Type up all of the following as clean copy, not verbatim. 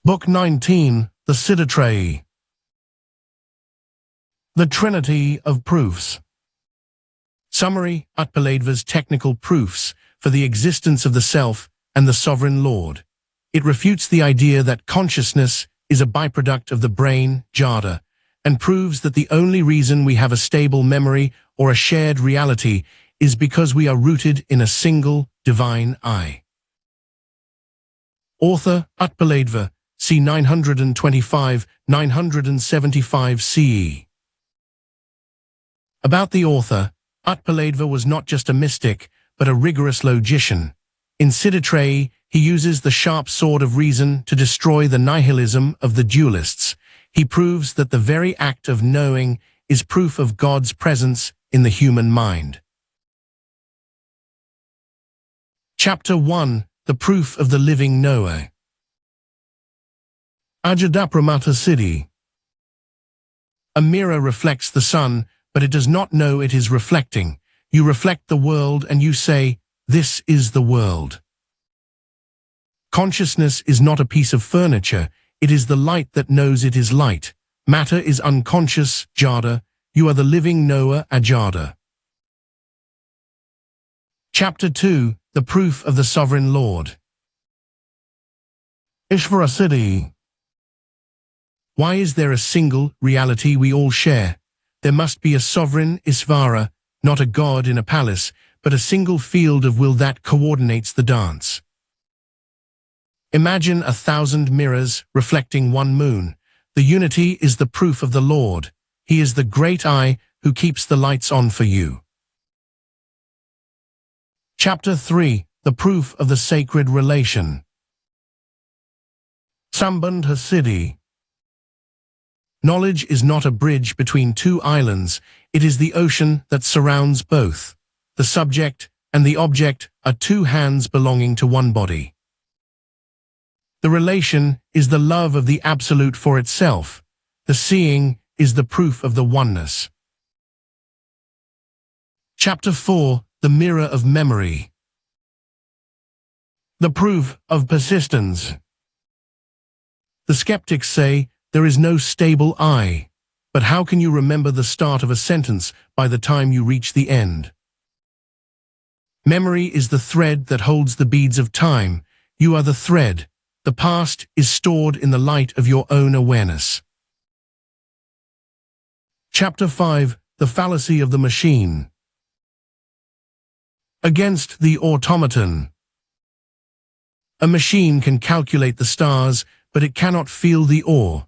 Book 19, the Siddhitrayi. The Trinity of Proofs. Summary: Utpaladeva's technical proofs for the existence of the Self and the Sovereign Lord. It refutes the idea that consciousness is a byproduct of the brain, jada, and proves that the only reason we have a stable memory or a shared reality is because we are rooted in a single divine I. Author: Utpaladeva, c. 925–975 CE. About the author, Utpaladeva was not just a mystic, but a rigorous logician. In Siddhitrayi, he uses the sharp sword of reason to destroy the nihilism of the dualists. He proves that the very act of knowing is proof of God's presence in the human mind. Chapter 1: The Proof of the Living Knower. Ajadapramata Siddhi. A mirror reflects the sun, but it does not know it is reflecting. You reflect the world and you say, "This is the world." Consciousness is not a piece of furniture, it is the light that knows it is light. Matter is unconscious, jada. You are the living knower, ajada. Chapter 2: The Proof of the Sovereign Lord. Ishvara Siddhi. Why is there a single reality we all share? There must be a sovereign Ishvara, not a god in a palace, but a single field of will that coordinates the dance. Imagine 1,000 mirrors reflecting one moon. The unity is the proof of the Lord. He is the great I who keeps the lights on for you. Chapter 3: The Proof of the Sacred Relation. Sambandha Siddhi. Knowledge is not a bridge between two islands, it is the ocean that surrounds both. The subject and the object are two hands belonging to one body. The relation is the love of the Absolute for itself. The seeing is the proof of the oneness. Chapter 4: The Mirror of Memory. The Proof of Persistence. The skeptics say, there is no stable I. But how can you remember the start of a sentence by the time you reach the end? Memory is the thread that holds the beads of time. You are the thread. The past is stored in the light of your own awareness. Chapter 5: The Fallacy of the Machine. Against the automaton. A machine can calculate the stars, but it cannot feel the ore.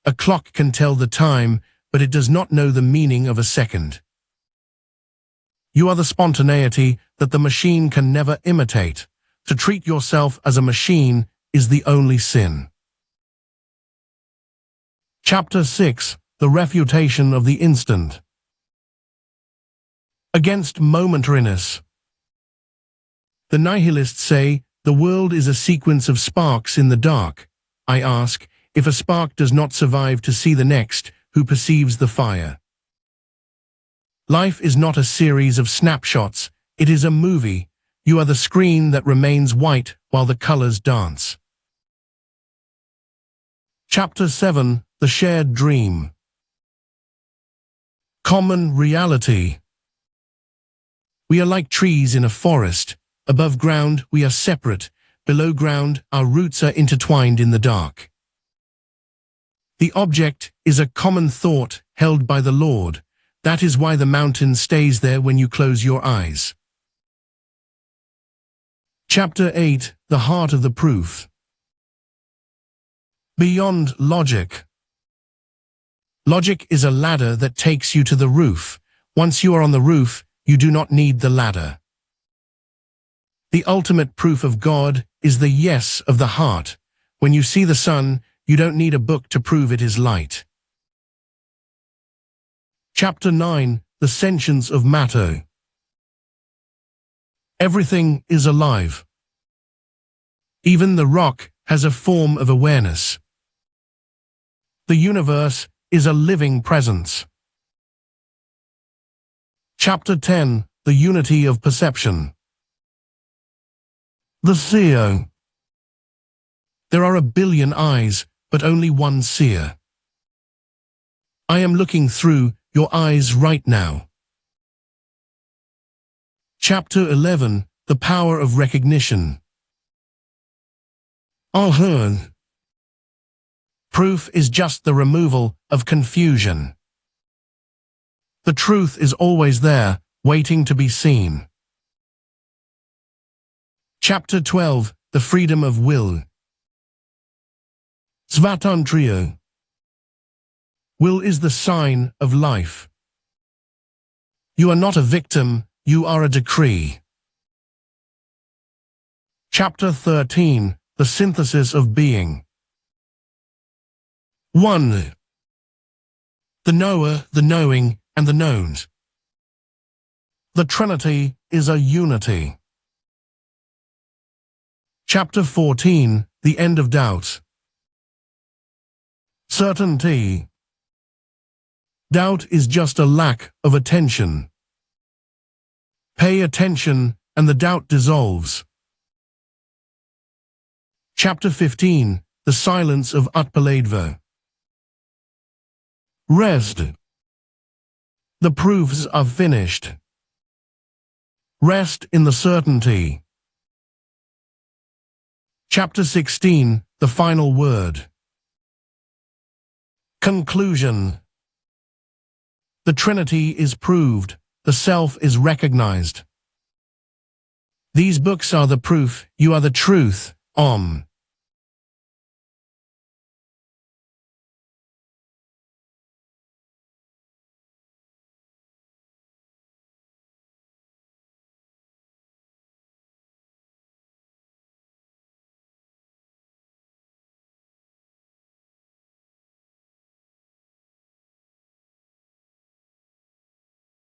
A clock can tell the time, but it does not know the meaning of a second. You are the spontaneity that the machine can never imitate. To treat yourself as a machine is the only sin. Chapter 6: The Refutation of the Instant. Against momentariness. The nihilists say, the world is a sequence of sparks in the dark. I ask, if a spark does not survive to see the next, who perceives the fire? Life is not a series of snapshots, it is a movie. You are the screen that remains white while the colors dance. Chapter 7: The Shared Dream. Common reality. We are like trees in a forest. Above ground, we are separate. Below ground, our roots are intertwined in the dark. The object is a common thought held by the Lord. That is why the mountain stays there when you close your eyes. Chapter 8: The Heart of the Proof. Beyond logic. Logic is a ladder that takes you to the roof. Once you are on the roof, you do not need the ladder. The ultimate proof of God is the yes of the heart. When you see the sun, you don't need a book to prove it is light. Chapter 9: The Sentience of Matter. Everything is alive. Even the rock has a form of awareness. The universe is a living presence. Chapter 10: The Unity of Perception. The seer. There are a billion eyes, but only one seer. I am looking through your eyes right now. Chapter 11. The Power of Recognition. Ahern. Proof is just the removal of confusion. The truth is always there, waiting to be seen. Chapter 12. The Freedom of Will. Svatantriya. Will is the sign of life. You are not a victim, you are a decree. Chapter 13. The Synthesis of Being. 1. The knower, the knowing, and the knowns. The Trinity is a unity. Chapter 14. The End of Doubt. Certainty. Doubt is just a lack of attention. Pay attention, and the doubt dissolves. Chapter 15. The Silence of Utpaladeva. Rest. The proofs are finished. Rest in the certainty. Chapter 16. The Final Word. Conclusion. The Trinity is proved, the Self is recognized. These books are the proof, you are the truth. Om.